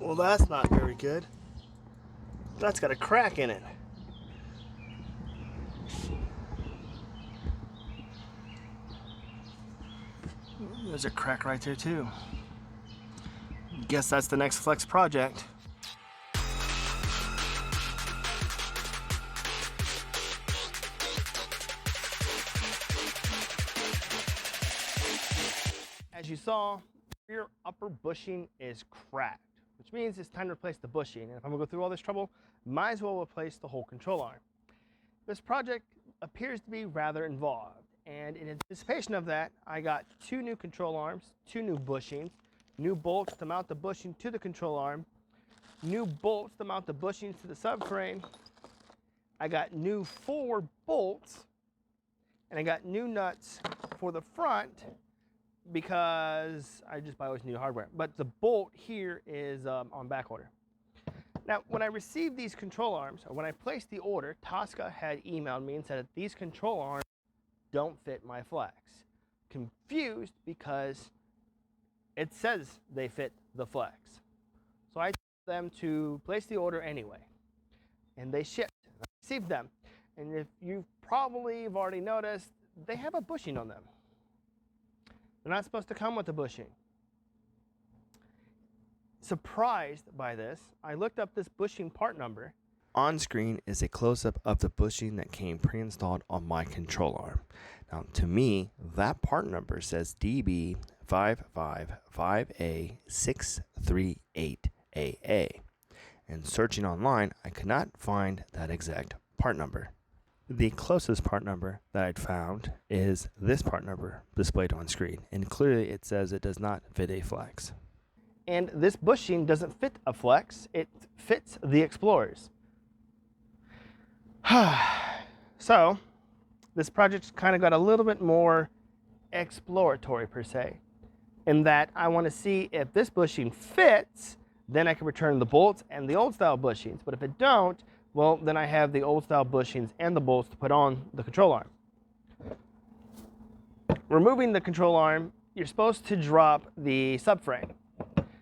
Well, that's not very good. That's got a crack in it. There's a crack right there too. Guess that's the next flex project. As you saw, your upper bushing is cracked, which means it's time to replace the bushing. And if I'm gonna go through all this trouble, might as well replace the whole control arm. This project appears to be rather involved, and in anticipation of that, I got 2 new control arms, 2 new bushings, new bolts to mount the bushing to the control arm, new bolts to mount the bushings to the subframe. I got new forward bolts, and I got new nuts for the front because I just buy always new hardware. But the bolt here is on back order. Now, when I received these control arms, or when I placed the order, Tosca had emailed me and said that these control arms don't fit my flex. Confused because it says they fit the flex. So I told them to place the order anyway, and they shipped. I received them, and if you probably have already noticed, they have a bushing on them. They're not supposed to come with a bushing. Surprised by this, I looked up this bushing part number. On screen is a close-up of the bushing that came pre-installed on my control arm. Now, to me, that part number says DB5Z-5A804-C and searching online, I could not find that exact part number. The closest part number that I'd found is this part number displayed on screen, and clearly it says it does not fit a flex. And this bushing doesn't fit a flex, it fits the Explorers. So, this project's kind of got a little bit more exploratory per se, in that I want to see if this bushing fits, then I can return the bolts and the old style bushings. But if it don't, well, then I have the old style bushings and the bolts to put on the control arm. Removing the control arm, you're supposed to drop the subframe.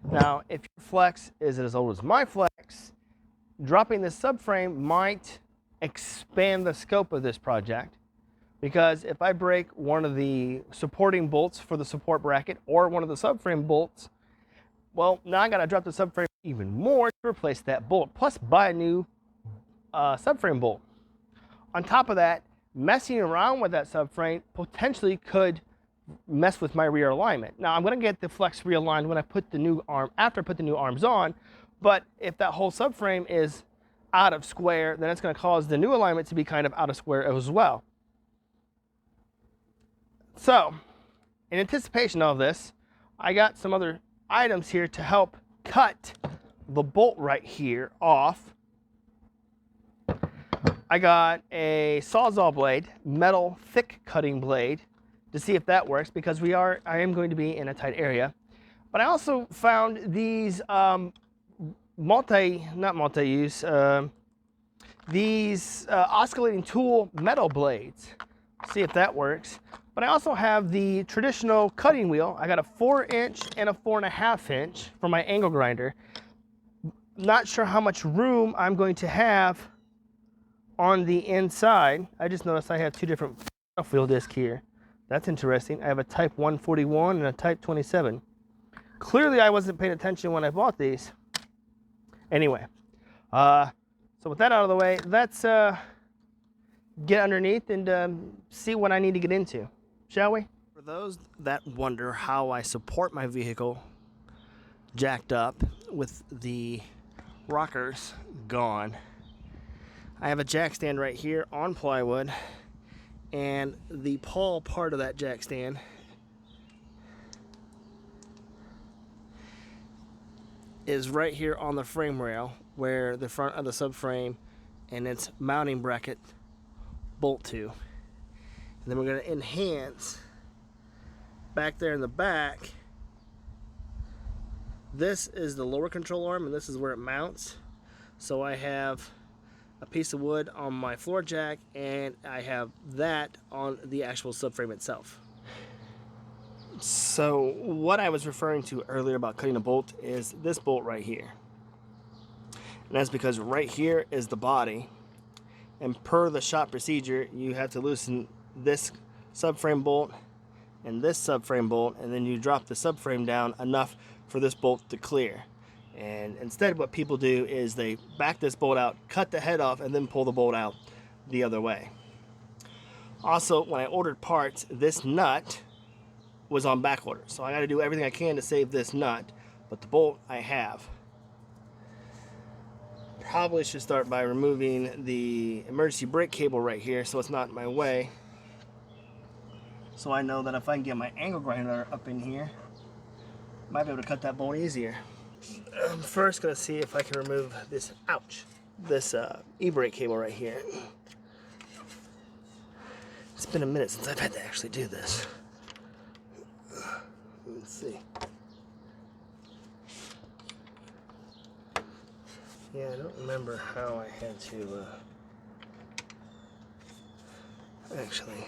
Now, if your flex is as old as my flex, dropping the subframe might expand the scope of this project, because if I break one of the supporting bolts for the support bracket or one of the subframe bolts, well, now I got to drop the subframe even more to replace that bolt, plus buy a new subframe bolt. On top of that, messing around with that subframe potentially could mess with my rear alignment. Now, I'm going to get the flex realigned when I put the new arm, after I put the new arms on, but if that whole subframe is out of square, then it's going to cause the new alignment to be kind of out of square as well. So, in anticipation of this, I got some other items here to help cut the bolt right here off. I got a Sawzall blade, metal thick cutting blade, to see if that works, because I am going to be in a tight area. But I also found these oscillating tool metal blades. See if that works. But I also have the traditional cutting wheel. I got a 4-inch and a 4.5-inch for my angle grinder. Not sure how much room I'm going to have on the inside. I just noticed I have 2 different wheel discs here. That's interesting. I have a Type 141 and a Type 27. Clearly I wasn't paying attention when I bought these. Anyway, so with that out of the way, let's get underneath and see what I need to get into, shall we? For those that wonder how I support my vehicle jacked up with the rockers gone, I have a jack stand right here on plywood, and the pawl part of that jack stand is right here on the frame rail where the front of the subframe and its mounting bracket bolt to. And then we're going to enhance back there in the back. This is the lower control arm and this is where it mounts. So I have a piece of wood on my floor jack and I have that on the actual subframe itself. So what I was referring to earlier about cutting a bolt is this bolt right here. And that's because right here is the body. And per the shop procedure, you have to loosen this subframe bolt and this subframe bolt, and then you drop the subframe down enough for this bolt to clear. And instead what people do is they back this bolt out, cut the head off, and then pull the bolt out the other way. Also, when I ordered parts, this nut was on back order. So I gotta do everything I can to save this nut, but the bolt I have. Probably should start by removing the emergency brake cable right here so it's not in my way. So I know that if I can get my angle grinder up in here, I might be able to cut that bolt easier. I'm first gonna see if I can remove this, this e-brake cable right here. It's been a minute since I've had to actually do this. Let's see. Yeah, I don't remember how I had to actually.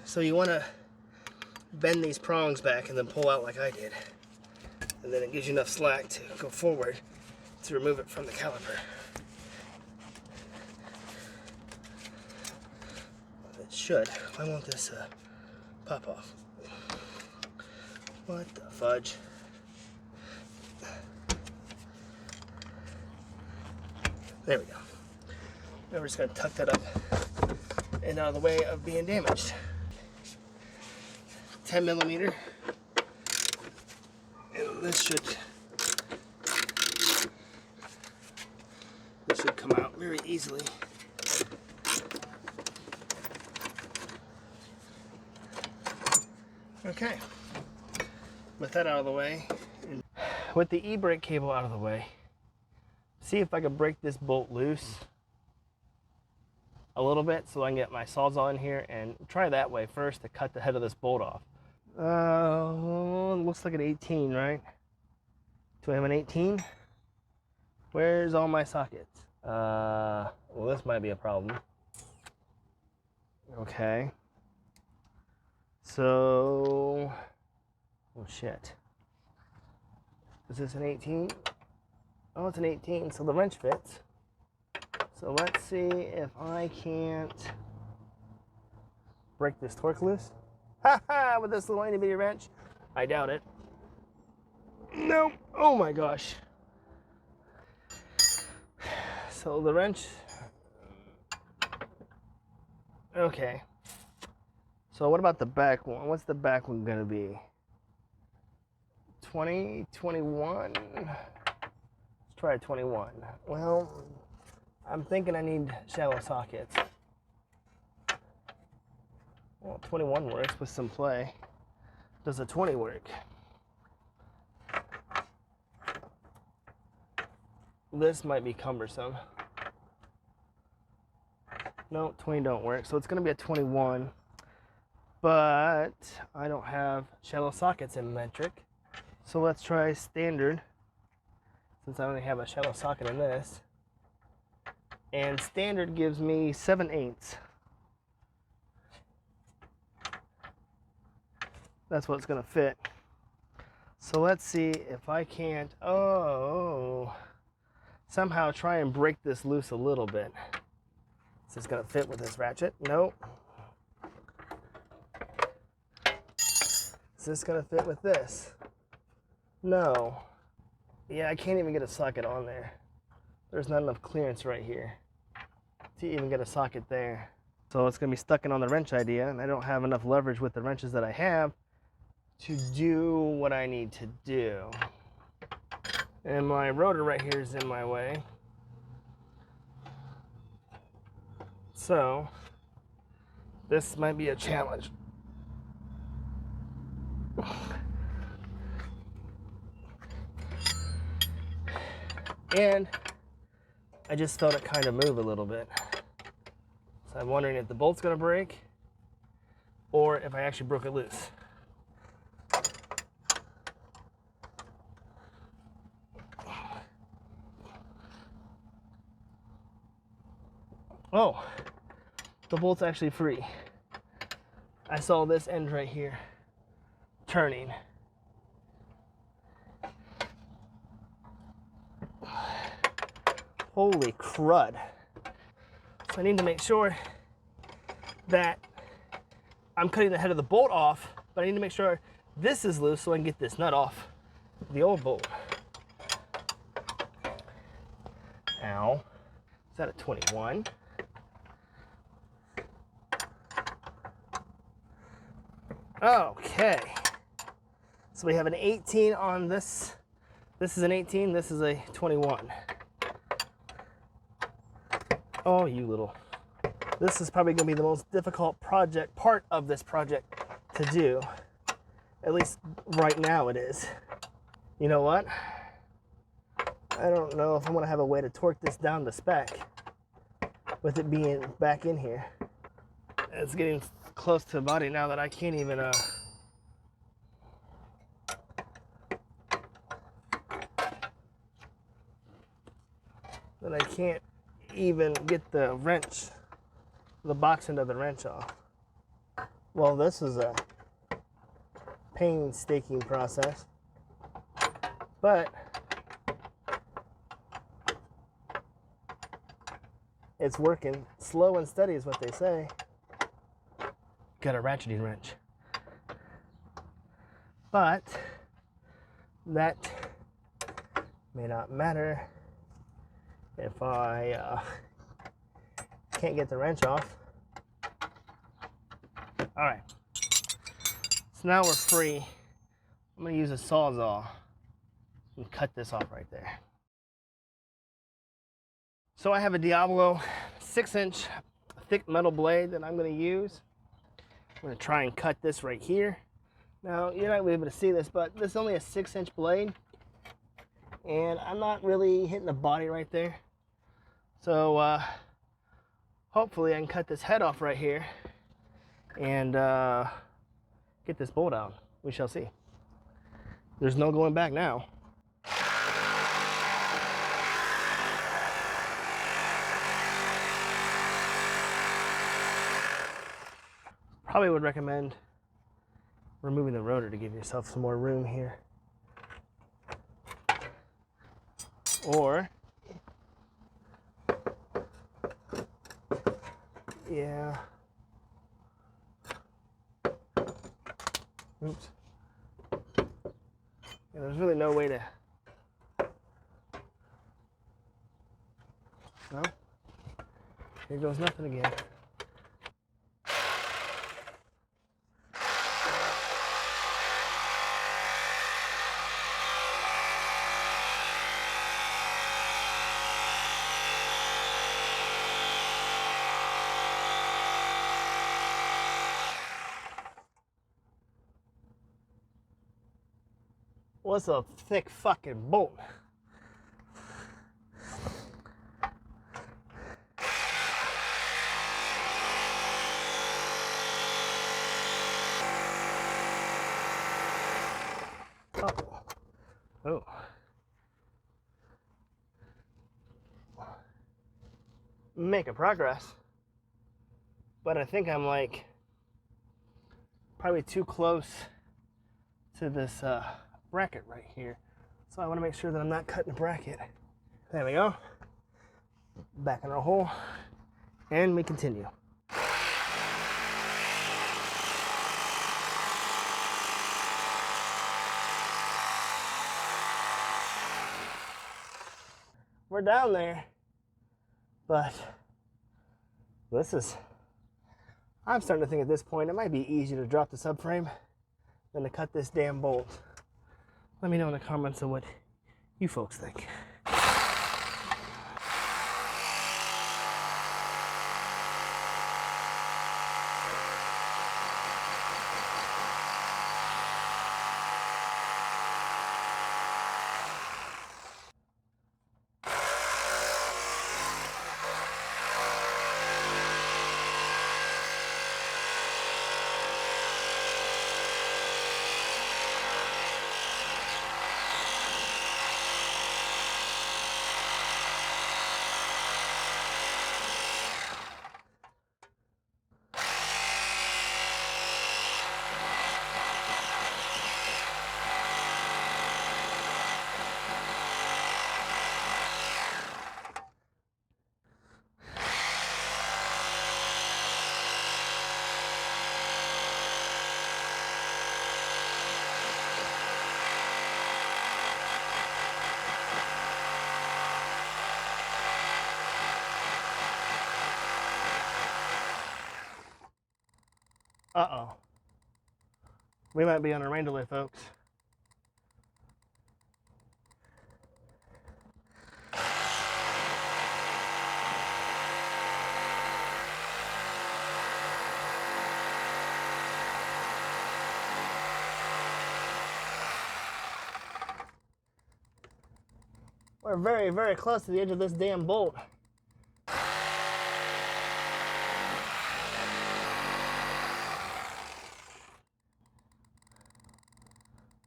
So you want to bend these prongs back and then pull out like I did. And then it gives you enough slack to go forward to remove it from the caliper. It should. I want this pop off. What the fudge? There we go. Now we're just going to tuck that up and out of the way of being damaged. 10 millimeter, and this should come out very easily. Okay, with that out of the way, and with the e-brake cable out of the way, see if I can break this bolt loose a little bit so I can get my sawzall in here and try that way first to cut the head of this bolt off. Looks like an 18, right? Do I have an 18? Where's all my sockets? Well, this might be a problem. Okay. So, oh shit. Is this an 18? Oh, it's an 18, so the wrench fits. So let's see if I can't break this torque loose. Ha with this little itty bitty wrench. I doubt it. Nope. Oh my gosh. So the wrench. Okay. So what about the back one? What's the back one gonna be? 20, 21? Let's try 21. Well, I'm thinking I need shallow sockets. Well, 21 works with some play. Does a 20 work? This might be cumbersome. No, 20 don't work. So it's going to be a 21. But I don't have shallow sockets in metric. So let's try standard. Since I only have a shallow socket in this. And standard gives me 7/8. That's what it's gonna fit. So let's see if I can't, somehow try and break this loose a little bit. Is this gonna fit with this ratchet? Nope. Is this gonna fit with this? No. Yeah, I can't even get a socket on there. There's not enough clearance right here to even get a socket there. So it's gonna be stuck in on the wrench idea, and I don't have enough leverage with the wrenches that I have to do what I need to do. And my rotor right here is in my way. So this might be a challenge. And I just felt it kind of move a little bit. So I'm wondering if the bolt's gonna break or if I actually broke it loose. Oh, the bolt's actually free. I saw this end right here turning. Holy crud. So I need to make sure that I'm cutting the head of the bolt off, but I need to make sure this is loose so I can get this nut off the old bolt. Ow. Is that a 21? Okay. So we have an 18 on this. This is an 18, this is a 21. Oh, you little. This is probably gonna be the most difficult part of this project to do. At least right now it is. You know what? I don't know if I'm gonna have a way to torque this down to spec with it being back in here. It's getting close to the body now that I can't even get the wrench, the box end of the wrench off. Well, this is a painstaking process, but it's working. Slow and steady is what they say. Got a ratcheting wrench. But that may not matter if I can't get the wrench off. All right, so now we're free. I'm gonna use a Sawzall and cut this off right there. So I have a Diablo 6-inch thick metal blade that I'm gonna use. I'm gonna try and cut this right here. Now, you're not gonna be able to see this, but this is only a 6-inch blade, and I'm not really hitting the body right there. So hopefully I can cut this head off right here and get this bolt out. We shall see. There's no going back now. Probably would recommend removing the rotor to give yourself some more room here. Or, yeah. Oops. Yeah, there's really no way to. No. Here goes nothing again. What's a thick fucking bolt? Oh. Making progress. But I think I'm like probably too close to this bracket right here. So I want to make sure that I'm not cutting the bracket. There we go. Back in our hole. And we continue. We're down there, but I'm starting to think at this point it might be easier to drop the subframe than to cut this damn bolt. Let me know in the comments on what you folks think. Uh-oh. We might be on a rain delay, folks. We're very, very close to the edge of this damn bolt.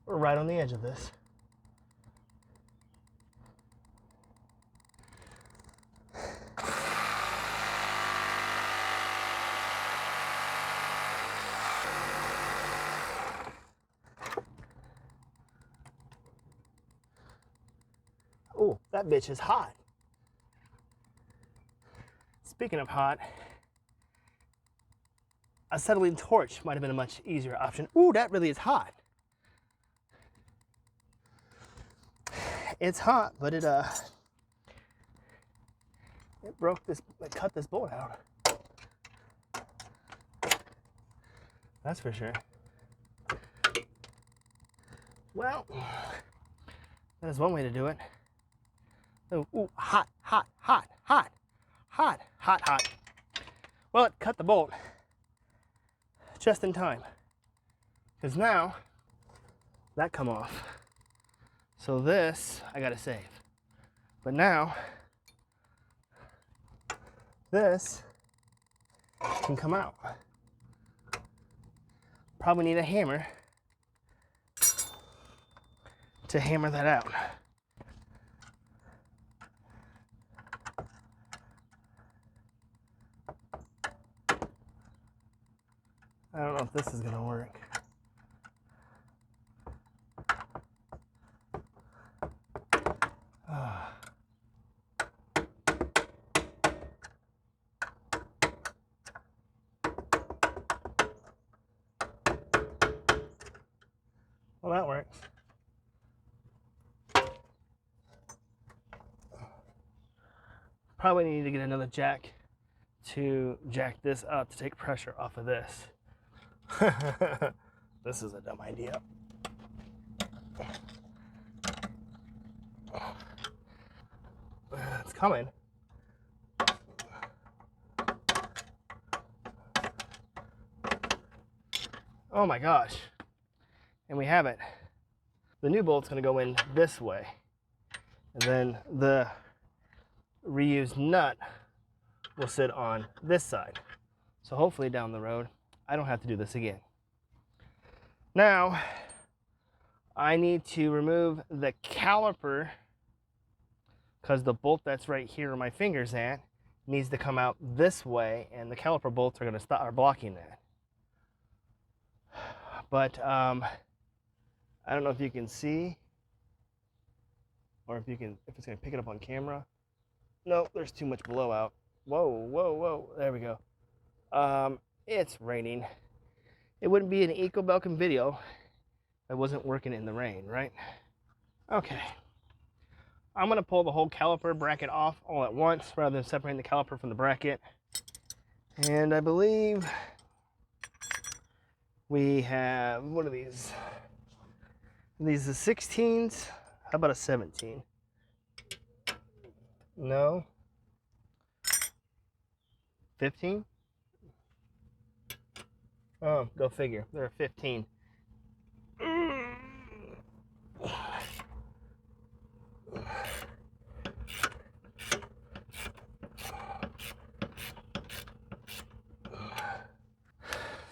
We're right on the edge of this. Oh, that bitch is hot. Speaking of hot, acetylene torch might have been a much easier option. Ooh, that really is hot. It's hot, but it broke this, it cut this bolt out. That's for sure. Well, that is one way to do it. Oh, ooh, hot, hot, hot, hot, hot, hot, hot. Well, it cut the bolt just in time, because now that come off. So this I gotta save. But now this can come out. Probably need a hammer to hammer that out. I don't know if this is gonna work. Well, that works. Probably need to get another jack to jack this up to take pressure off of this. This is a dumb idea. It's coming. Oh my gosh. And we have it. The new bolt's gonna go in this way. And then the reused nut will sit on this side. So hopefully down the road, I don't have to do this again. Now, I need to remove the caliper because the bolt that's right here where my finger's at needs to come out this way, and the caliper bolts are are blocking that. But I don't know if you can see, or if it's gonna pick it up on camera. No, there's too much blowout. Whoa, whoa, whoa, there we go. It's raining. It wouldn't be an Eco Belkin video if I wasn't working in the rain, right? Okay. I'm gonna pull the whole caliper bracket off all at once rather than separating the caliper from the bracket. And I believe we have, what are these? These are 16s. How about a 17? No. 15? Oh, go figure. They're a 15.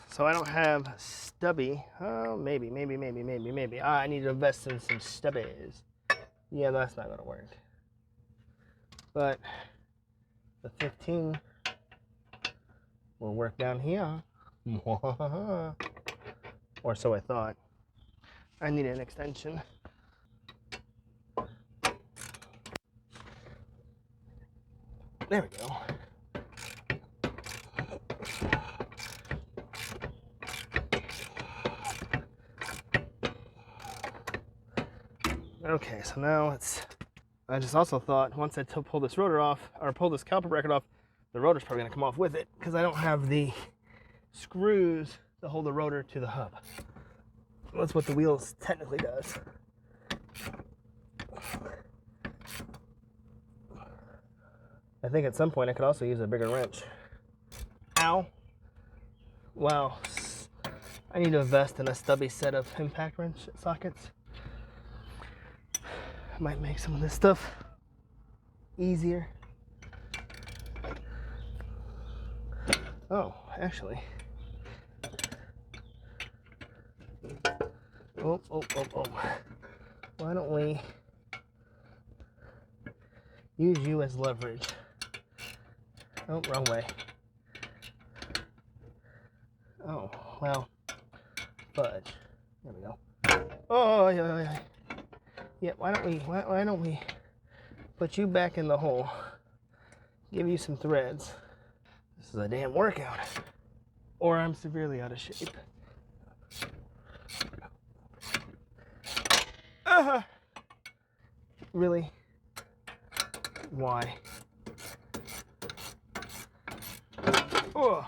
So I don't have stubby. Oh, maybe. I need to invest in some stubbies. Yeah, that's not gonna work. But the 15 will work down here. Or so I thought. I need an extension. There we go. Okay, so now I just also thought once I pull this rotor off, or pull this caliper bracket off, the rotor's probably gonna come off with it because I don't have the screws to hold the rotor to the hub. That's what the wheels technically does. I think at some point I could also use a bigger wrench. Ow. Wow. I need to invest in a stubby set of impact wrench sockets. Might make some of this stuff easier. Oh, actually. Oh. Why don't we use you as leverage? Oh, wrong way. Oh, well, fudge. There we go. Oh, yeah. Yeah, why don't we put you back in the hole? Give you some threads. This is a damn workout. Or I'm severely out of shape. Really? Why? Oh.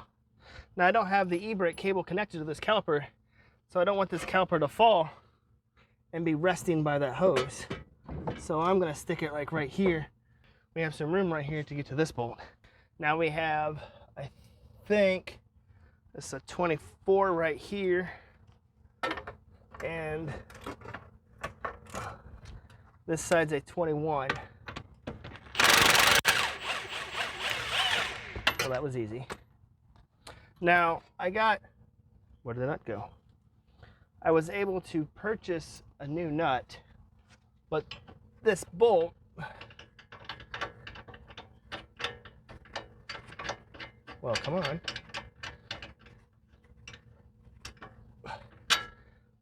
Now I don't have the e-brake cable connected to this caliper, so I don't want this caliper to fall and be resting by that hose. So I'm gonna stick it like right here. We have some room right here to get to this bolt. Now we have, I think, this is a 24 right here, and this side's a 21. So that was easy. Now I got, where did the nut go? I was able to purchase a new nut, but this bolt well, come on.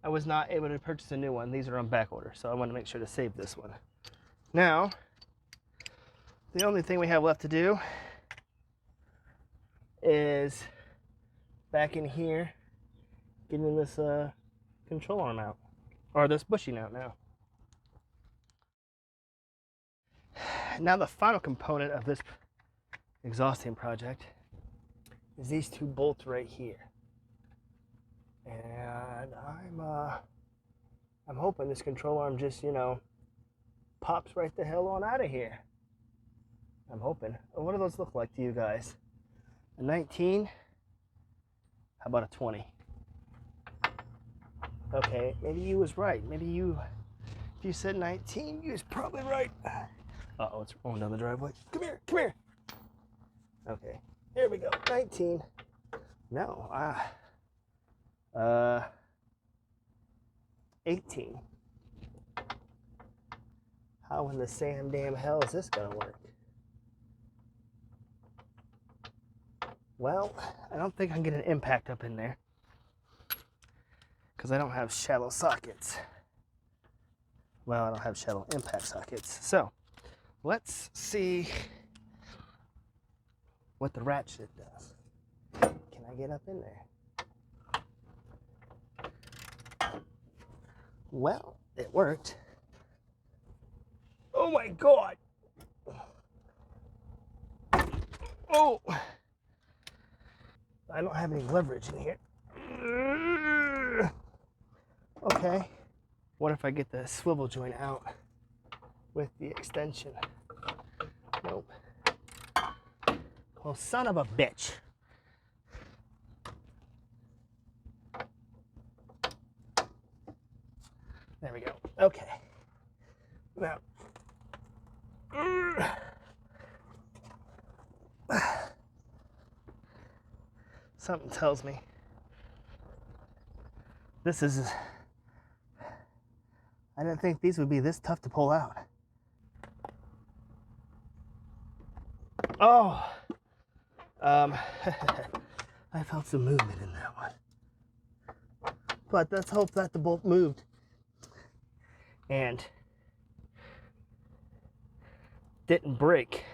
I was not able to purchase a new one. These are on back order, so I want to make sure to save this one. Now, the only thing we have left to do is back in here, getting this control arm out, or this bushing out now. Now the final component of this exhausting project is these two bolts right here. And I'm hoping this control arm just, you know, pops right the hell on out of here. I'm hoping. What do those look like to you guys? A 19? How about a 20? Okay, maybe you was right. Maybe you, if you said 19, you was probably right. Uh-oh, it's rolling down the driveway. Come here. Okay, here we go, 19. No, 18. How in the damn hell is this gonna work? Well, I don't think I can get an impact up in there because I don't have shallow sockets. Well, I don't have shallow impact sockets. So let's see what the ratchet does. Can I get up in there? Well, it worked. Oh my God. Oh. I don't have any leverage in here. Okay. What if I get the swivel joint out with the extension? Nope. Well, son of a bitch. There we go. Okay. Now, something tells me this is, I didn't think these would be this tough to pull out. Oh, I felt some movement in that one. But let's hope that the bolt moved and didn't break.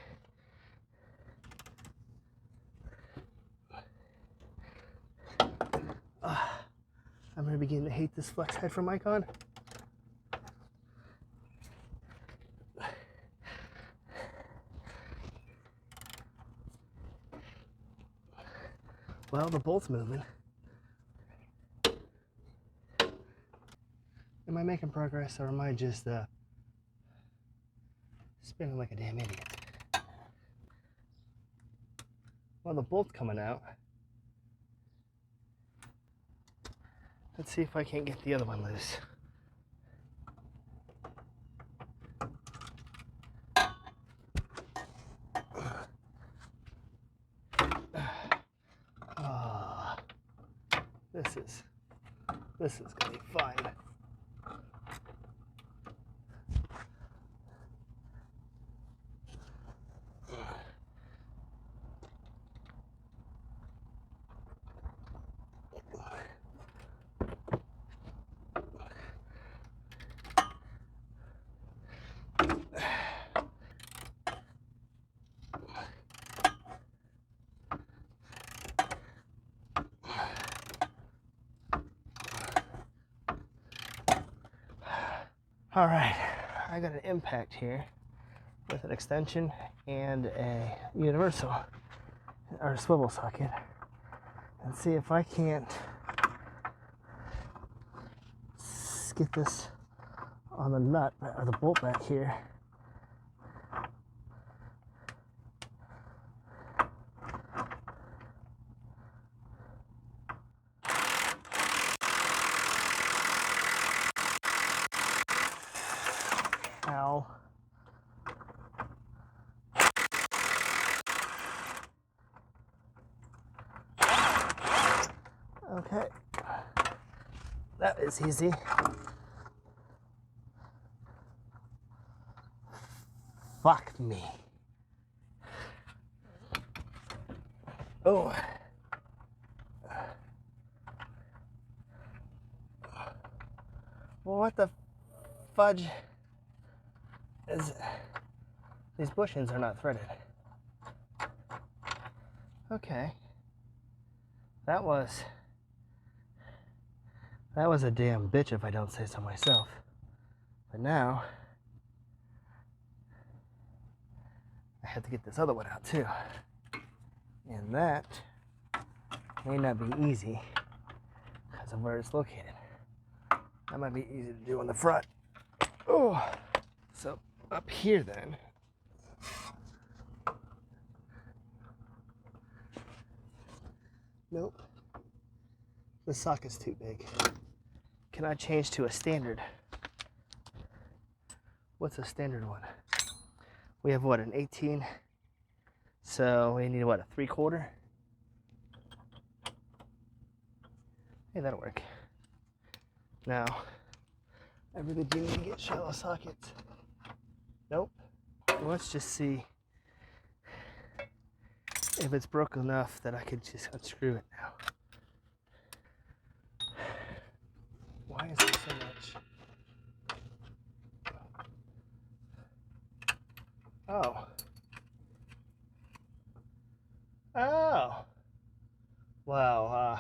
I'm really beginning to hate this flex head from Icon. Well, the bolt's moving. Am I making progress, or am I just spinning like a damn idiot? Well, the bolt's coming out. Let's see if I can't get the other one loose. This is gonna be fun. All right, I got an impact here with an extension and a universal or a swivel socket. And see if I can't get this on the nut or the bolt back here. Ow. Okay, that is easy. Fuck me. Oh. Well, what the fudge is... These bushings are not threaded. Okay. That was a damn bitch if I don't say so myself. But now, I have to get this other one out too. And that may not be easy because of where it's located. That might be easy to do on the front. Oh, so up here then. Nope. The socket's too big. Can I change to a standard? What's a standard one? We have what, an 18? So we need what, a 3/4? Hey, that'll work. Now, I really do need to get shallow sockets. Nope. Let's just see if it's broken enough that I could just unscrew it now. Why is there so much? Oh. Oh. Wow.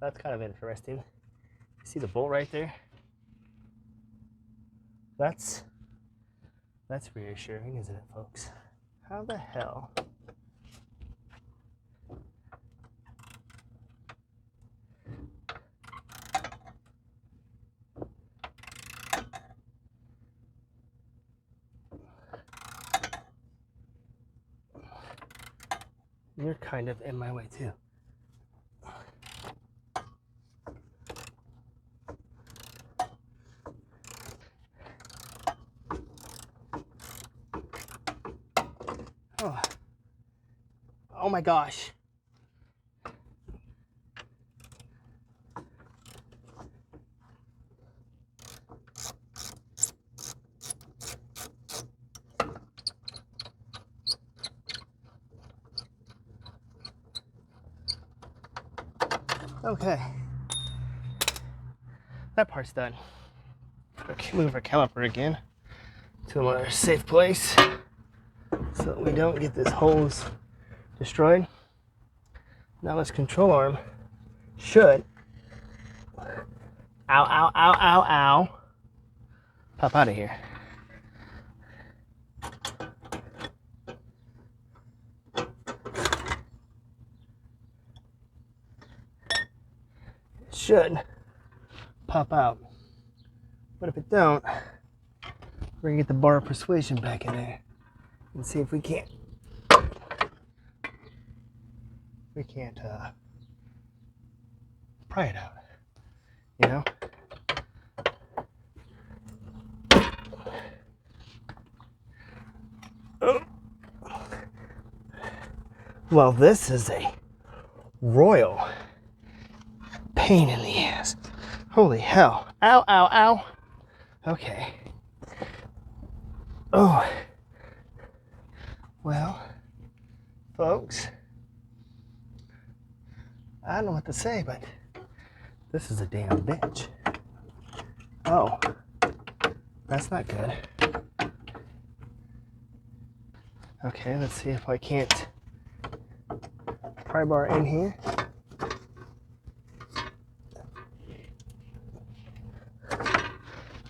That's kind of interesting. You see the bolt right there? That's reassuring, isn't it, folks? How the hell? You're kind of in my way too. Oh my gosh. Okay, that part's done. Okay, move our caliper again to a more safe place so that we don't get this hose destroyed. Now this control arm should, ow, pop out of here. Should pop out. But if it don't, we're gonna get the bar of persuasion back in there and see if we can't pry it out, you know? Well, this is a royal pain in the ass. Holy hell. Ow, ow, ow. Okay. Oh. Well, folks, I don't know what to say, but this is a damn bitch. Oh, that's not good. Okay, let's see if I can't pry bar in here.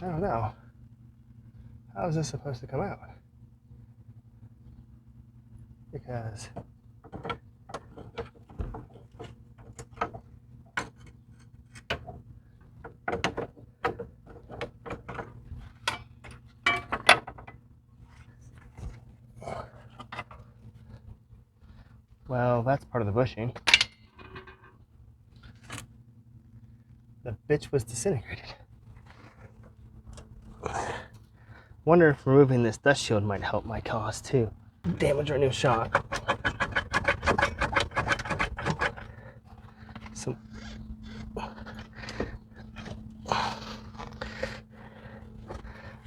I don't know. How is this supposed to come out? Because well, that's part of the bushing. The bitch was disintegrated. Wonder if removing this dust shield might help my cause too. Damage our new shock. So,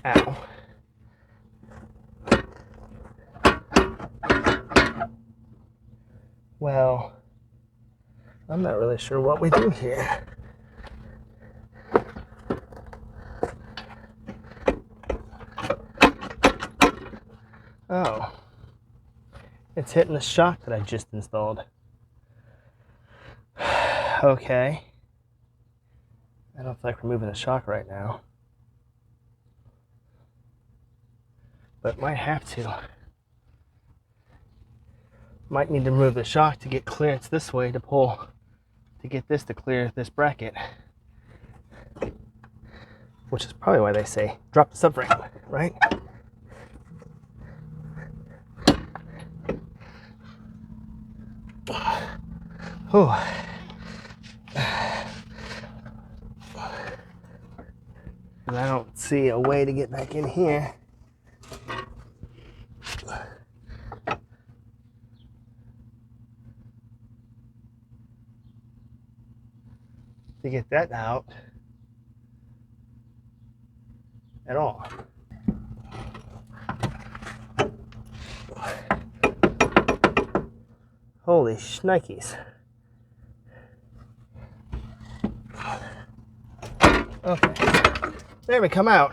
ow. Well, I'm not really sure what we do here. Oh, it's hitting the shock that I just installed. Okay. I don't feel like removing the shock right now, but might have to. Might need to remove the shock to get clearance this way to pull, to get this to clear this bracket. Which is probably why they say drop the subframe, right? Oh. And I don't see a way to get back in here. To get that out at all. Holy shnikes. Okay, there we come out.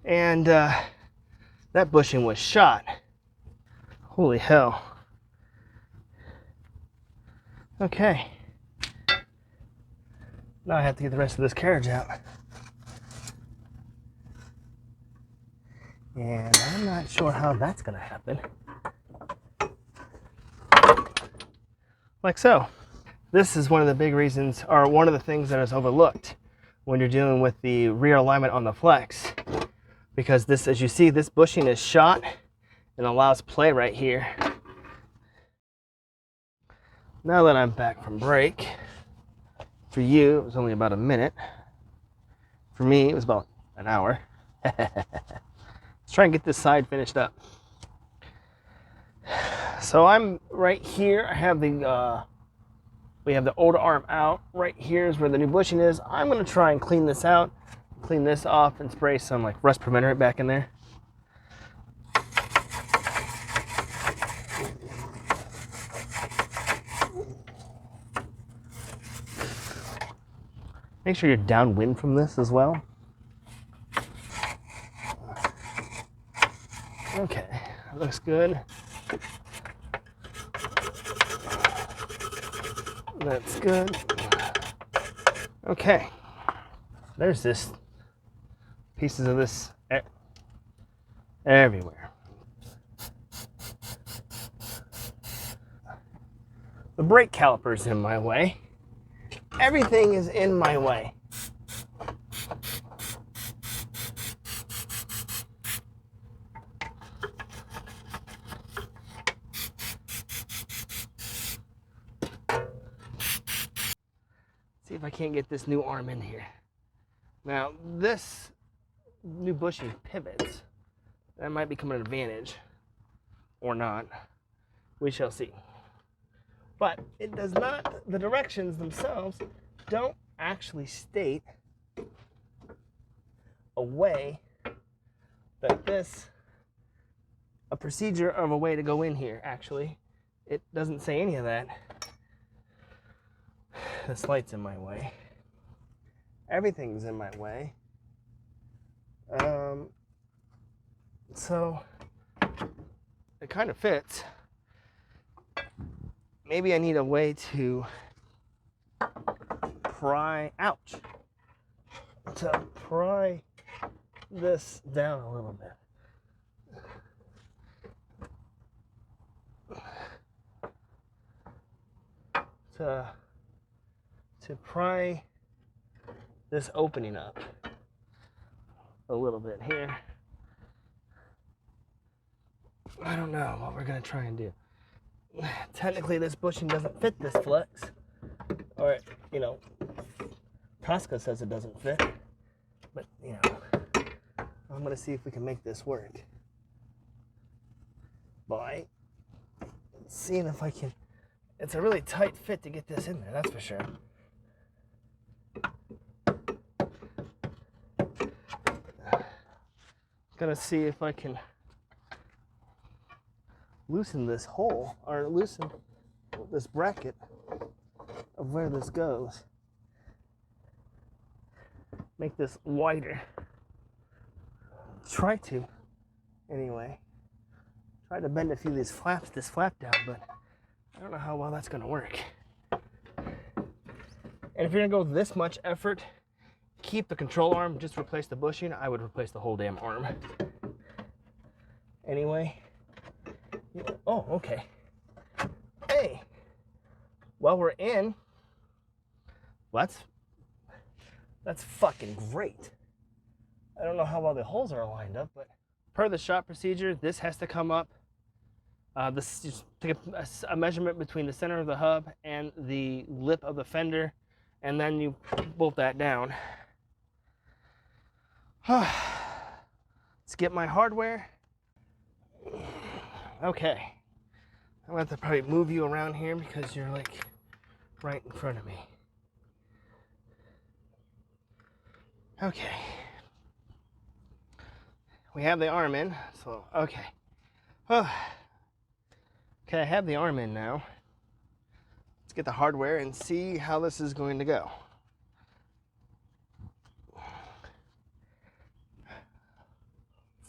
And that bushing was shot. Holy hell. Okay. Now I have to get the rest of this carriage out. And I'm not sure how that's gonna happen. Like so. This is one of the big reasons, or one of the things that is overlooked when you're dealing with the rear alignment on the flex. Because this, as you see, this bushing is shot and allows play right here. Now that I'm back from break, for you, it was only about a minute. For me, it was about an hour. Let's try and get this side finished up. So I'm right here. I have the, we have the old arm out. Right here is where the new bushing is. I'm gonna try and clean this out, clean this off, and spray some like rust preventer back in there. Make sure you're downwind from this as well. Okay, that looks good. That's good. Okay, there's this pieces of this everywhere. The brake caliper's in my way. Everything is in my way. See if I can't get this new arm in here. Now, this new bushing pivots. That might become an advantage, or not. We shall see. But it does not, the directions themselves don't actually state a way that this, a procedure of a way to go in here, actually. It doesn't say any of that. This light's in my way. Everything's in my way. So it kind of fits. Maybe I need a way to pry, ouch, to pry this down a little bit. To pry this opening up a little bit here. I don't know what we're gonna try and do. Technically, this bushing doesn't fit this flex, or you know, Tosca says it doesn't fit, but you know, I'm gonna see if we can make this work by seeing if I can. It's a really tight fit to get this in there, that's for sure. Gonna see if I can loosen this hole, or loosen this bracket of where this goes. Make this wider. Try to, anyway. Try to bend a few of these flaps, this flap down, but I don't know how well that's gonna work. And if you're gonna go this much effort, keep the control arm, just replace the bushing. I would replace the whole damn arm. Anyway. Oh, okay. Hey. Well, we're in. Well, that's fucking great. I don't know how well the holes are lined up, but per the shop procedure, this has to come up. This just take a measurement between the center of the hub and the lip of the fender, and then you bolt that down. Let's get my hardware. Okay. I'm gonna have to probably move you around here because you're like right in front of me. Okay. We have the arm in, so okay. Okay, I have the arm in now. Let's get the hardware and see how this is going to go.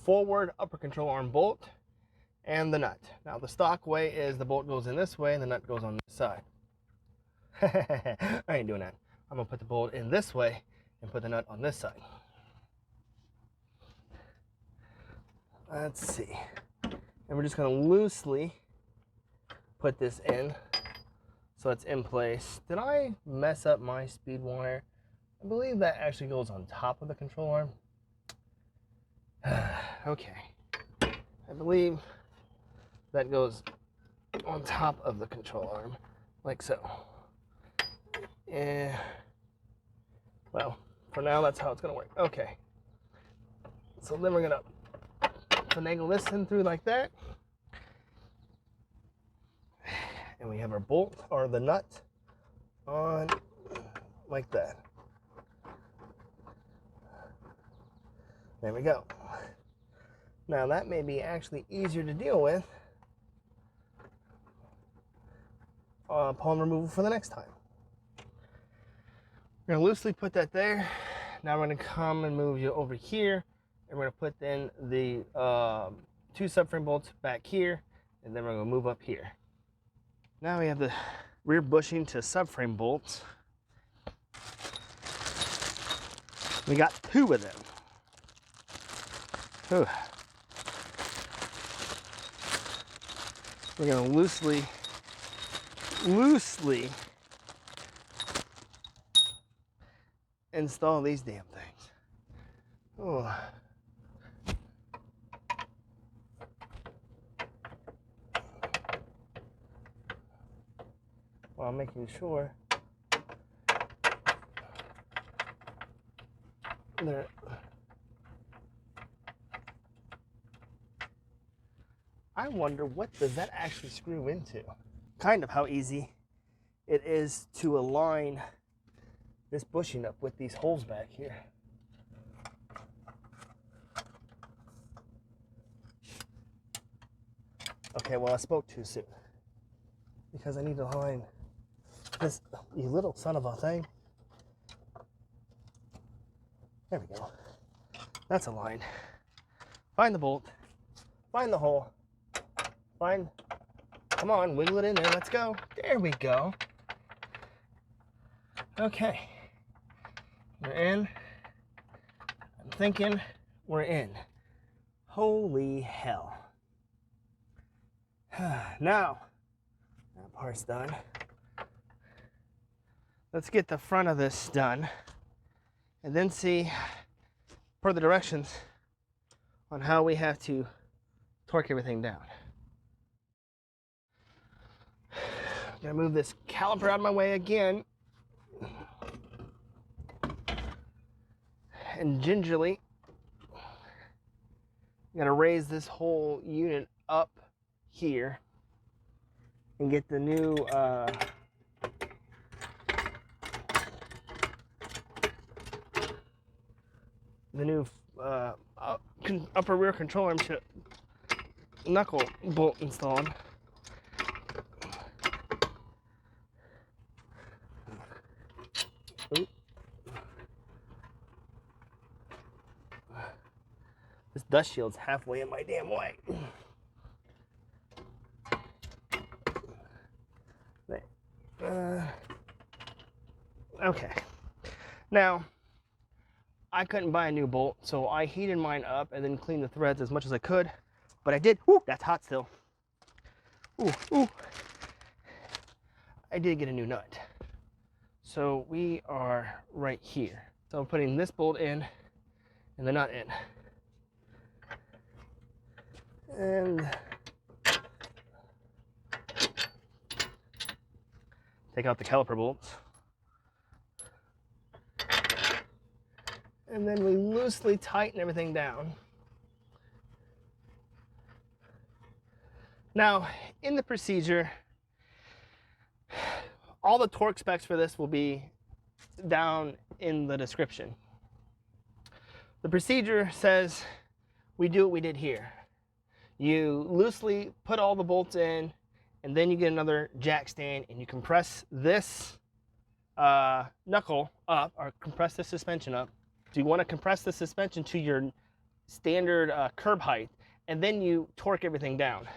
Forward upper control arm bolt and the nut. Now the stock way is the bolt goes in this way and the nut goes on this side. I ain't doing that. I'm gonna put the bolt in this way and put the nut on this side. Let's see. And we're just gonna loosely put this in so it's in place. Did I mess up my speed wire? I believe that actually goes on top of the control arm. Okay. I believe that goes on top of the control arm, like so. Yeah. Well, for now, that's how it's gonna work. Okay. So then we're gonna finagle this in through like that. And we have our bolt, or the nut, on like that. There we go. Now that may be actually easier to deal with upon removal for the next time. We're gonna loosely put that there. Now we're gonna come and move you over here, and we're gonna put in the 2 subframe bolts back here, and then we're gonna move up here. Now we have the rear bushing to subframe bolts. We got 2 of them. Whew. We're gonna loosely install these damn things. Oh. While making sure There. I wonder, what does that actually screw into? Kind of how easy it is to align this bushing up with these holes back here. Okay, well, I spoke too soon because I need to align this, you little son of a thing. There we go. That's aligned. Find the bolt, find the hole, come on, wiggle it in there, let's go. There we go. Okay, we're in. I'm thinking we're in. Holy hell. Now, that part's done. Let's get the front of this done and then see per the directions on how we have to torque everything down. I'm gonna move this caliper out of my way again and gingerly I'm gonna raise this whole unit up here and get the new upper rear control arm knuckle bolt installed. Oop. This dust shield's halfway in my damn way. Okay. Now, I couldn't buy a new bolt, so I heated mine up and then cleaned the threads as much as I could. But I did. Ooh, that's hot still. Ooh, ooh. I did get a new nut. So we are right here. So I'm putting this bolt in and the nut in. And take out the caliper bolts. And then we loosely tighten everything down. Now, in the procedure, all the torque specs for this will be down in the description. The procedure says we do what we did here. You loosely put all the bolts in, and then you get another jack stand and you compress this knuckle up, or compress the suspension up. So you want to compress the suspension to your standard curb height, and then you torque everything down,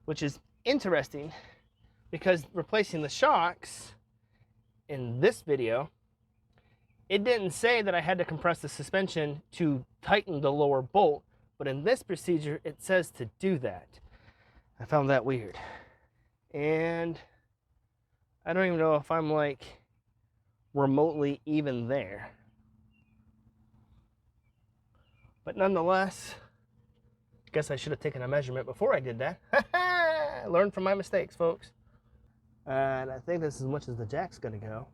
which is interesting because replacing the shocks in this video, it didn't say that I had to compress the suspension to tighten the lower bolt, but in this procedure, it says to do that. I found that weird. And I don't even know if I'm like remotely even there. But nonetheless, I guess I should have taken a measurement before I did that. I learned from my mistakes, folks. And I think this is as much as the jack's gonna go.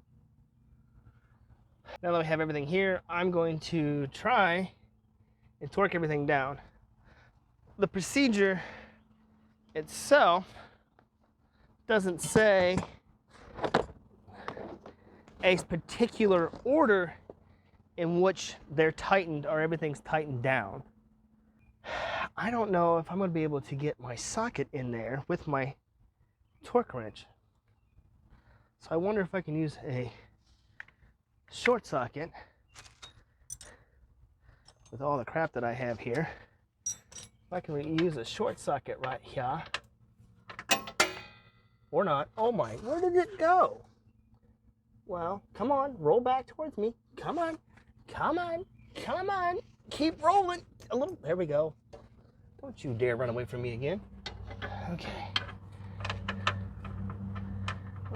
Now that we have everything here, I'm going to try and torque everything down. The procedure itself doesn't say a particular order in which they're tightened or everything's tightened down. I don't know if I'm going to be able to get my socket in there with my torque wrench. So I wonder if I can use a short socket with all the crap that I have here. If I can use a short socket right here. Or not. Oh my, where did it go? Well, come on, roll back towards me. Come on, come on, come on. Keep rolling. A little, there we go. Don't you dare run away from me again. Okay.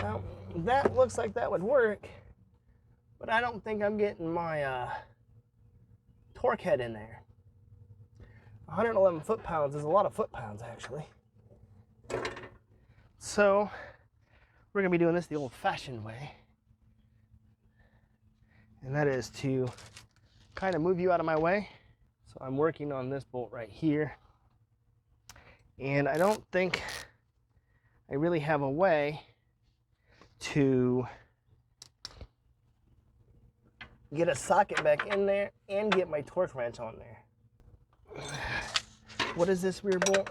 Well, that looks like that would work, but I don't think I'm getting my torque head in there. 111 foot-pounds is a lot of foot-pounds, actually. So, we're going to be doing this the old-fashioned way, and that is to kind of move you out of my way. So I'm working on this bolt right here. And I don't think I really have a way to get a socket back in there and get my torque wrench on there. What is this rear bolt?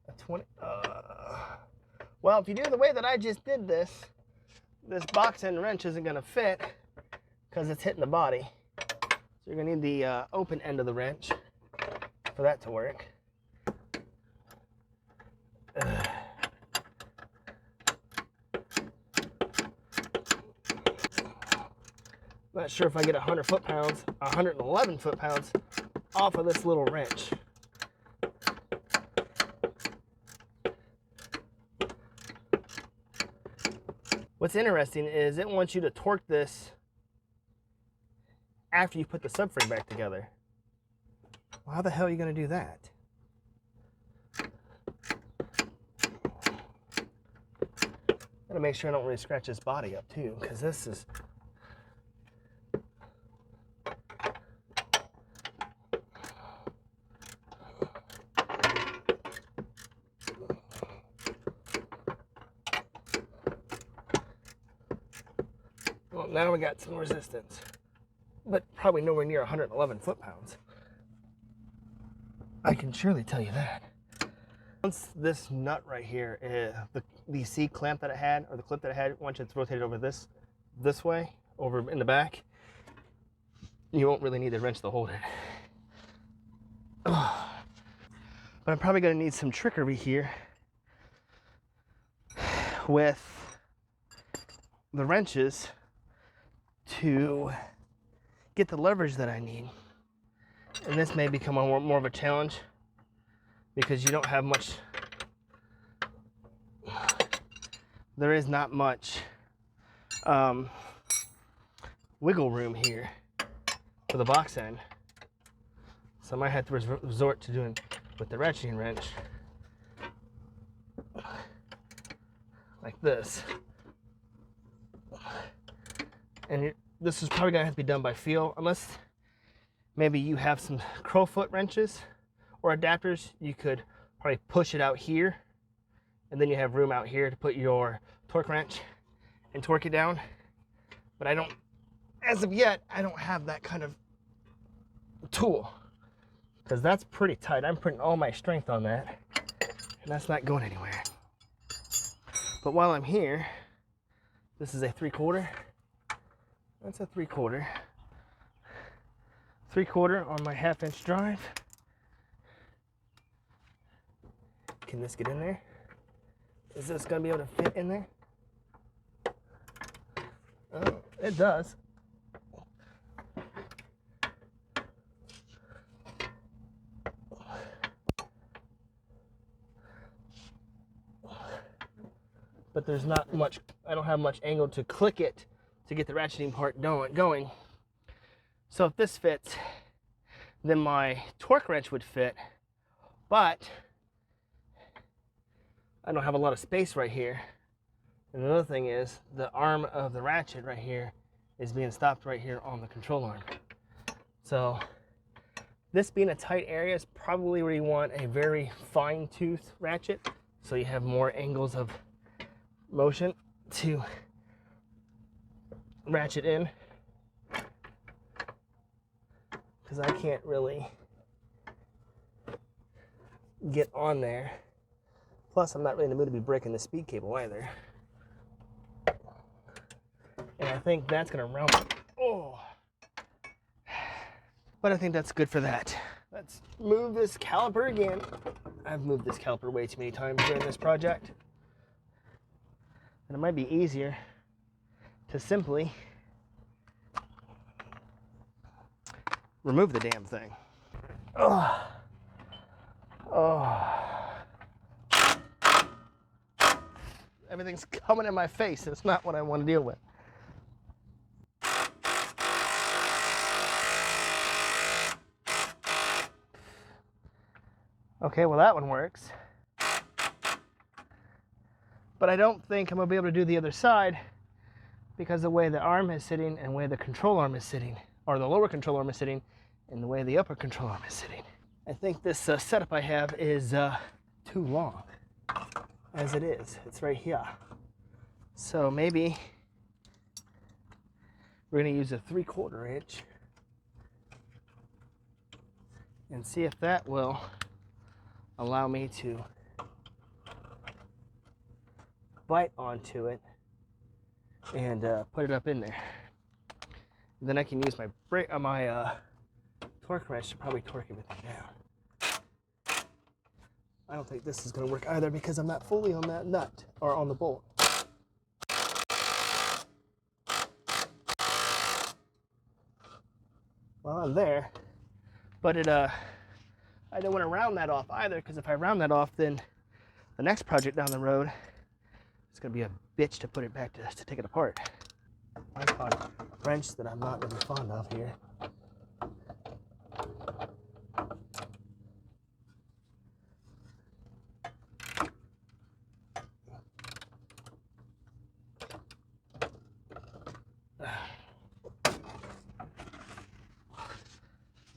A 20. Well, if you do the way that I just did this box end wrench isn't going to fit because it's hitting the body. So you're going to need the open end of the wrench for that to work. Not sure if I get 100 foot-pounds, 111 foot-pounds off of this little wrench. What's interesting is it wants you to torque this after you put the subframe back together. Well, how the hell are you going to do that? Gotta make sure I don't really scratch this body up too, because this is... Well, now we got some resistance, but probably nowhere near 111 foot-pounds. I can surely tell you that. Once this nut right here, the C clamp that it had, or the clip that it had, once it's rotated over this way, over in the back, you won't really need the wrench to hold it. But I'm probably going to need some trickery here with the wrenches to get the leverage that I need. And this may become more of a challenge because you don't have much, there is not much wiggle room here for the box end. So I might have to resort to doing with the ratcheting wrench like this. And this is probably gonna have to be done by feel, unless maybe you have some crowfoot wrenches or adapters. You could probably push it out here, and then you have room out here to put your torque wrench and torque it down. But I don't, as of yet, I don't have that kind of tool, because that's pretty tight. I'm putting all my strength on that, and that's not going anywhere. But while I'm here, this is a 3/4. That's a 3/4. 3/4 on my 1/2-inch drive. Can this get in there? Is this gonna be able to fit in there? Oh, it does. But there's not much, I don't have much angle to click it to get the ratcheting part going. So if this fits, then my torque wrench would fit, but I don't have a lot of space right here. And another thing is the arm of the ratchet right here is being stopped right here on the control arm. So this being a tight area is probably where you want a very fine tooth ratchet, so you have more angles of motion to ratchet in, because I can't really get on there. Plus, I'm not really in the mood to be breaking the speed cable either. And I think that's gonna round up. Oh, but I think that's good for that. Let's move this caliper again. I've moved this caliper way too many times during this project. And it might be easier to simply remove the damn thing. Oh. Oh. Everything's coming in my face. It's not what I want to deal with. Okay, well that one works. But I don't think I'm gonna be able to do the other side because the way the arm is sitting and the way the control arm is sitting. or the lower control arm is sitting, and the way the upper control arm is sitting. I think this setup I have is too long, as it is. It's right here. So maybe we're gonna use a 3/4 inch and see if that will allow me to bite onto it and put it up in there. And then I can use my torque wrench to probably torque everything down. I don't think this is going to work either because I'm not fully on that nut or on the bolt. Well, I'm there, but I don't want to round that off either, because if I round that off, then the next project down the road, it's going to be a bitch to put it back to take it apart. I found a wrench that I'm not really fond of here.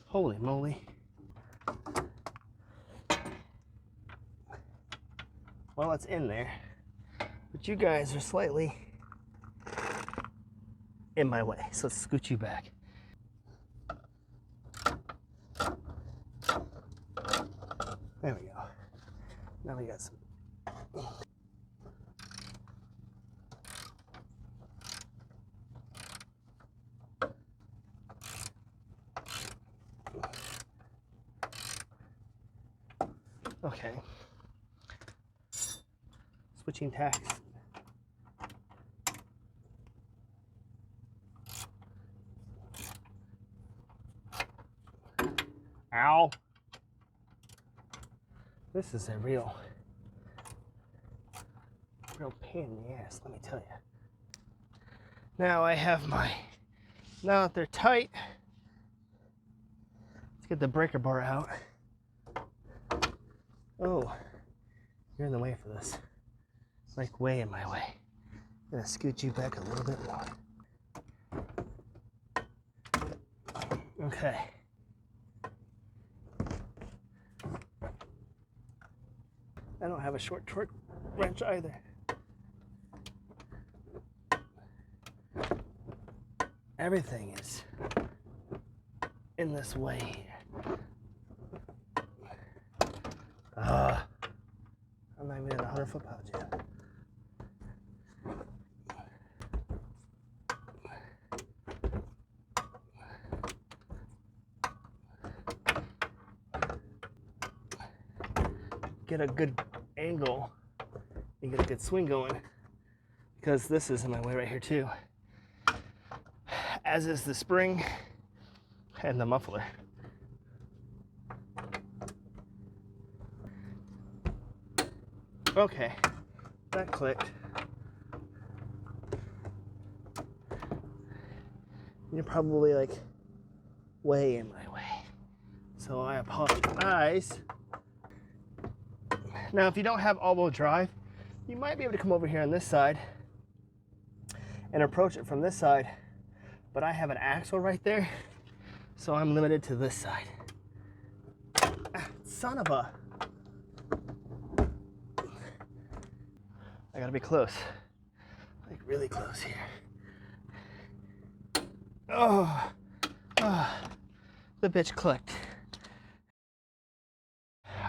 Holy moly. Well, it's in there, but you guys are slightly in my way, so let's scoot you back. There we go. Now we got some. Okay. Switching tacks. Ow. This is a real pain in the ass, let me tell you. Now I have now that they're tight, let's get the breaker bar out. Oh, you're in the way for this. Like way in my way. I'm gonna scoot you back a little bit more. Okay. I don't have a short torque wrench either. Everything is in this way here. I'm not even at 100 foot-pounds yet. Get a good angle and get a good swing going, because this is in my way right here too, as is the spring and the muffler. Okay, that clicked. You're probably like way in my way, so I apologize. Now, if you don't have all-wheel drive, you might be able to come over here on this side and approach it from this side, but I have an axle right there, so I'm limited to this side. Son of a... I gotta be close, like really close here. Oh, the bitch clicked.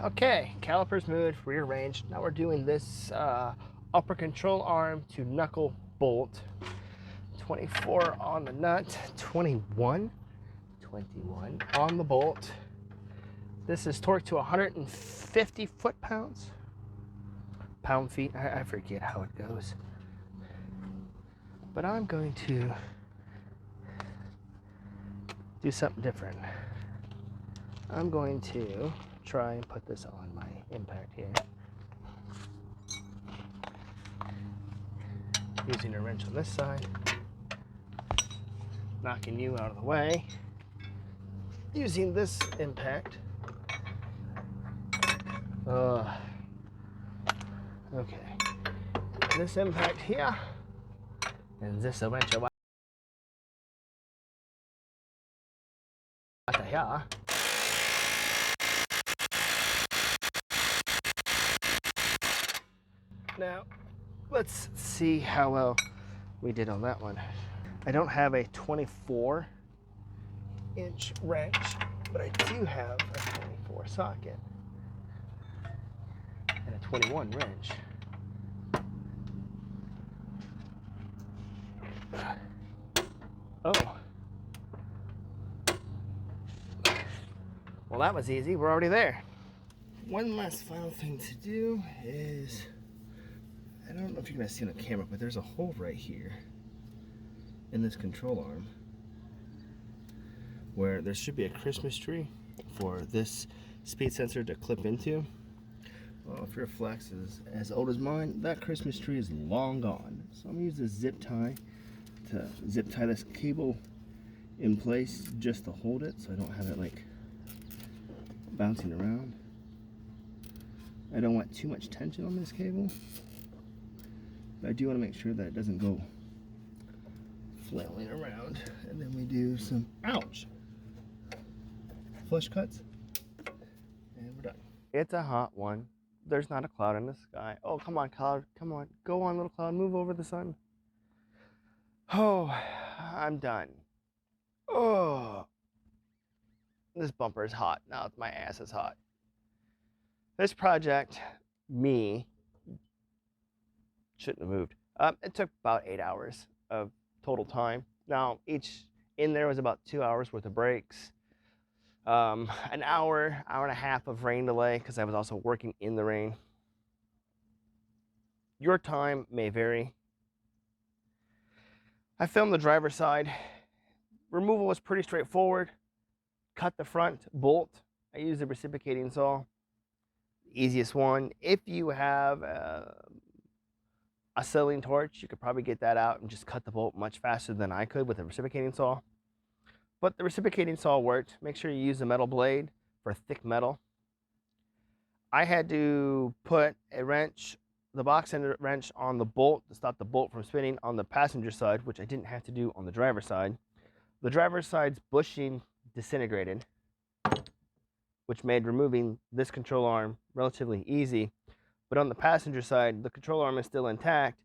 Okay, calipers moved, rearranged. Now we're doing this upper control arm to knuckle bolt. 24 on the nut, 21 on the bolt. This is torqued to 150 foot-pounds. Pound-feet, I forget how it goes. But I'm going to do something different. I'm going to try and put this on my impact here. Using a wrench on this side. Knocking you out of the way. Using this impact. Okay. This impact here. And this a wrench here. Now, let's see how well we did on that one. I don't have a 24-inch wrench, but I do have a 24 socket and a 21 wrench. Oh. Well, that was easy. We're already there. One last final thing to do is, I don't know if you're going to see on the camera, but there's a hole right here in this control arm where there should be a Christmas tree for this speed sensor to clip into. Well, if your flex is as old as mine, that Christmas tree is long gone. So I'm going to use this zip tie to zip tie this cable in place just to hold it so I don't have it like bouncing around. I don't want too much tension on this cable, but I do want to make sure that it doesn't go flailing around. And then we do some, ouch, flush cuts, and we're done. It's a hot one. There's not a cloud in the sky. Oh, come on, cloud, come on. Go on, little cloud, move over the sun. Oh, I'm done. Oh, this bumper is hot. Now my ass is hot. This project, shouldn't have moved. It took about 8 hours of total time. Now, each in there was about 2 hours worth of breaks. An hour and a half of rain delay because I was also working in the rain. Your time may vary. I filmed the driver's side. Removal was pretty straightforward. Cut the front bolt. I used a reciprocating saw. Easiest one. If you have a acetylene torch, you could probably get that out and just cut the bolt much faster than I could with a reciprocating saw. But the reciprocating saw worked. Make sure you use a metal blade for thick metal. I had to put a wrench, the box end wrench, on the bolt to stop the bolt from spinning on the passenger side, which I didn't have to do on the driver's side. The driver's side's bushing disintegrated, which made removing this control arm relatively easy. But on the passenger side, the control arm is still intact,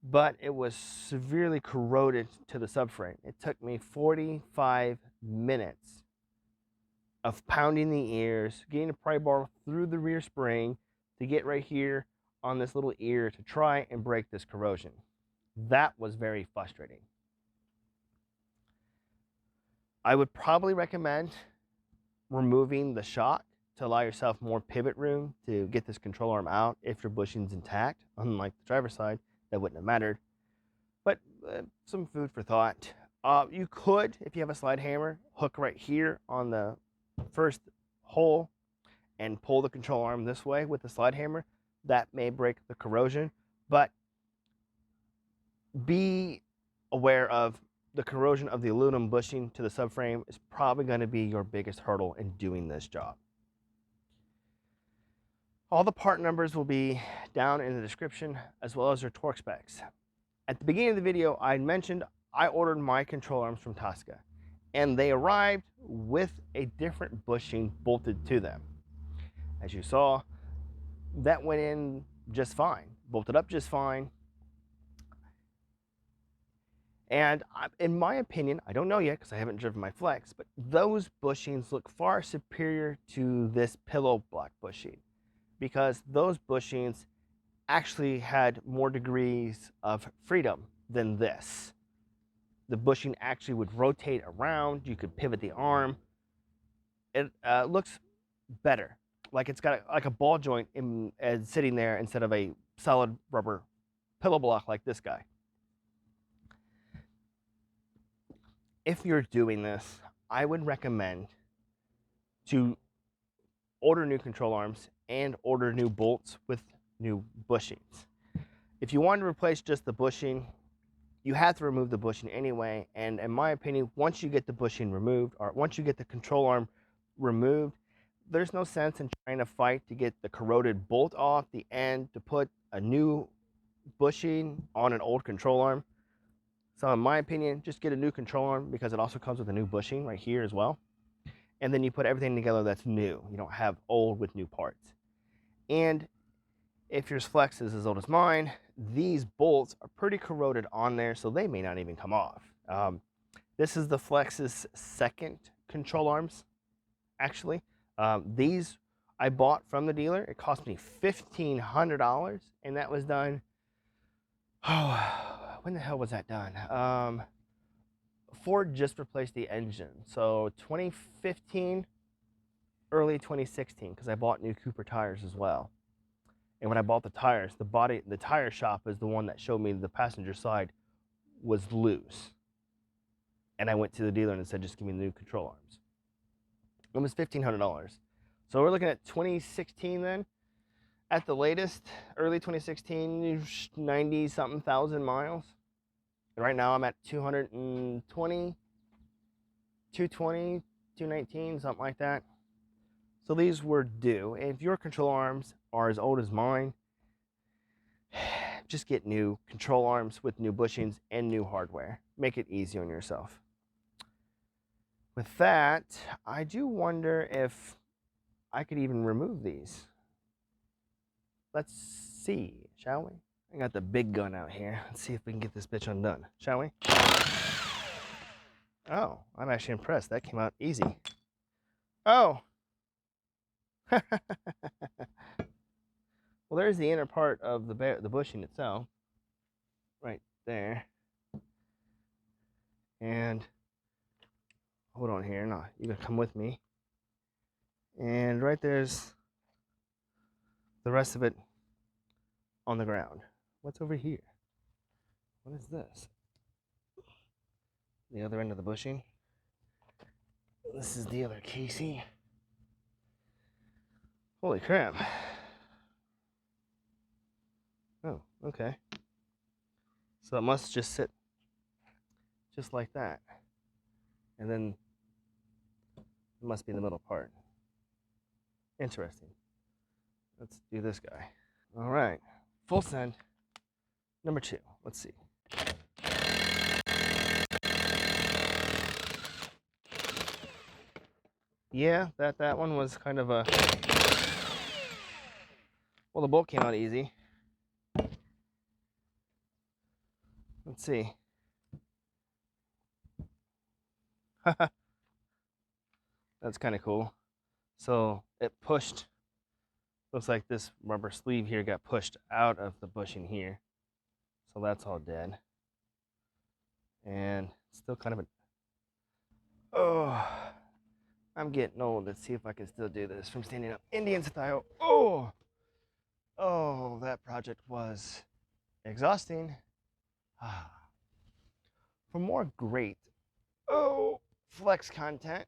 but it was severely corroded to the subframe. It took me 45 minutes of pounding the ears, getting a pry bar through the rear spring to get right here on this little ear to try and break this corrosion. That was very frustrating. I would probably recommend removing the shock to allow yourself more pivot room to get this control arm out if your bushing's intact. Unlike the driver's side, that wouldn't have mattered. But some food for thought. You could, if you have a slide hammer, hook right here on the first hole and pull the control arm this way with the slide hammer. That may break the corrosion, but be aware of the corrosion of the aluminum bushing to the subframe is probably going to be your biggest hurdle in doing this job. All the part numbers will be down in the description, as well as your torque specs. At the beginning of the video, I mentioned I ordered my control arms from Tosca, and they arrived with a different bushing bolted to them. As you saw, that went in just fine, bolted up just fine. And in my opinion, I don't know yet because I haven't driven my Flex, but those bushings look far superior to this pillow block bushing, because those bushings actually had more degrees of freedom than this. The bushing actually would rotate around. You could pivot the arm. It looks better, like it's got like a ball joint sitting there instead of a solid rubber pillow block like this guy. If you're doing this, I would recommend to order new control arms and order new bolts with new bushings. If you want to replace just the bushing, you have to remove the bushing anyway. And in my opinion, once you get the bushing removed, or once you get the control arm removed, there's no sense in trying to fight to get the corroded bolt off the end to put a new bushing on an old control arm. So in my opinion, just get a new control arm because it also comes with a new bushing right here as well. and then you put everything together that's new. You don't have old with new parts. And if your flex is as old as mine, these bolts are pretty corroded on there, so they may not even come off. This is the Flex's second control arms, actually. These I bought from the dealer. It cost me $1,500, and that was done, oh, when the hell was that done? Ford just replaced the engine, so 2015, early 2016, because I bought new Cooper tires as well. And when I bought the tires, the tire shop is the one that showed me the passenger side was loose. And I went to the dealer and said, just give me the new control arms. It was $1,500. So we're looking at 2016 then. At the latest, early 2016, 90-something thousand miles. And right now I'm at 220, 220, 219, something like that. So these were due. And if your control arms are as old as mine, just get new control arms with new bushings and new hardware. Make it easy on yourself. With that, I do wonder if I could even remove these. Let's see, shall we? I got the big gun out here. Let's see if we can get this bitch undone, shall we? Oh, I'm actually impressed. That came out easy. Oh. Well, there's the inner part of the bushing itself. Right there. And hold on here. No, you gotta come with me. And right there's the rest of it on the ground. What's over here? What is this? The other end of the bushing. This is the other casing. Holy crap. Oh, okay. So it must just sit just like that. And then it must be the middle part. Interesting. Let's do this guy. All right, full send. Number 2, let's see. Yeah, that one was kind of a, well, the bolt came out easy. Let's see. That's kind of cool. So it pushed, looks like this rubber sleeve here got pushed out of the bushing here. So that's all dead. And still kind of a, oh, I'm getting old. Let's see if I can still do this from standing up Indian style. Oh, oh, that project was exhausting. For more great, flex content,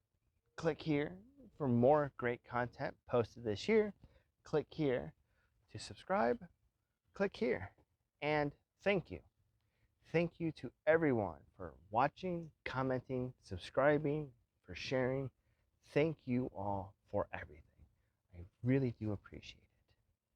click here. For more great content posted this year, click here. To subscribe, click here. And thank you. Thank you to everyone for watching, commenting, subscribing, for sharing. Thank you all for everything. I really do appreciate it.